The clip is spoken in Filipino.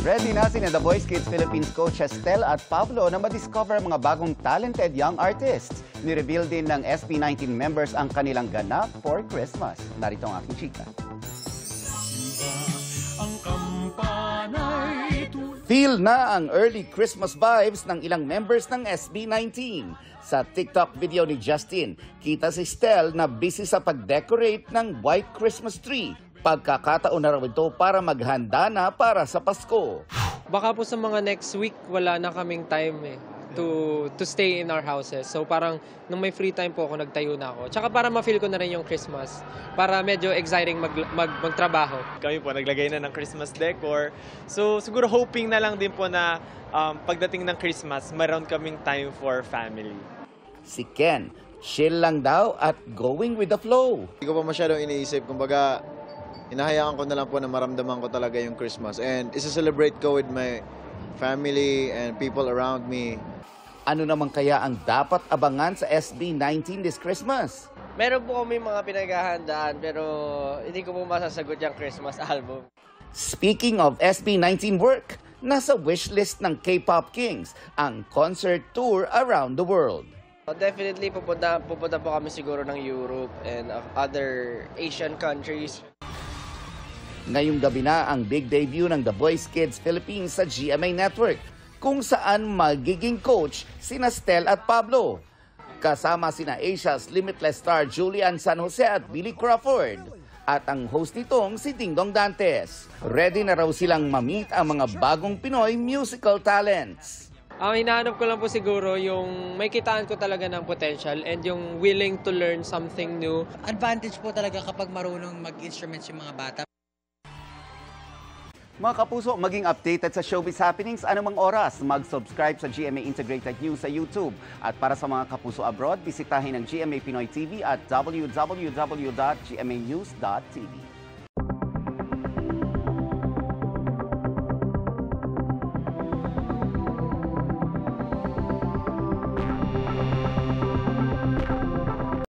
Ready na sina The Voice Kids Philippines coach Estel at Pablo na ma-discover ang mga bagong talented young artists. Ni-reveal din ng SB19 members ang kanilang ganap for Christmas. Narito ang aking chika. Feel na ang early Christmas vibes ng ilang members ng SB19. Sa TikTok video ni Justin, kita si Estel na busy sa pag-decorate ng white Christmas tree. Pagkakataon na raw ito para maghanda na para sa Pasko. Baka po sa mga next week, wala na kaming time to stay in our houses. So parang nung may free time po ako, nagtayo na ako. Tsaka para ma-feel ko na rin yung Christmas. Para medyo exciting magtrabaho. Kami po naglagay na ng Christmas decor. So siguro hoping na lang din po na pagdating ng Christmas, mayroon kaming time for family. Si Ken, chill lang daw at going with the flow. Hindi ko pa masyadong iniisip. Kumbaga, hinahayaan ko na lang po na maramdaman ko talaga yung Christmas. And isa-celebrate ko with my family and people around me. Ano naman kaya ang dapat abangan sa SB19 this Christmas? Meron po kami mga pinaghahandaan pero hindi ko po masasagot yung Christmas album. Speaking of SB19 work, nasa wishlist ng K-pop Kings ang concert tour around the world. Definitely pupunta po kami siguro ng Europe and other Asian countries. Ngayong gabi na ang big debut ng The Voice Kids Philippines sa GMA Network, kung saan magiging coach sina Estel at Pablo. Kasama sina Asia's Limitless star Julian San Jose at Billy Crawford. At ang host nitong si Dingdong Dantes. Ready na raw silang ma-meet ang mga bagong Pinoy musical talents. Ang hinahanap ko lang po siguro yung may kitaan ko talaga ng potential and yung willing to learn something new. Advantage po talaga kapag marunong mag-instruments yung mga bata. Mga kapuso, maging updated sa showbiz happenings anumang oras. Mag-subscribe sa GMA Integrated News sa YouTube. At para sa mga kapuso abroad, bisitahin ang GMA Pinoy TV at www.gmanews.tv.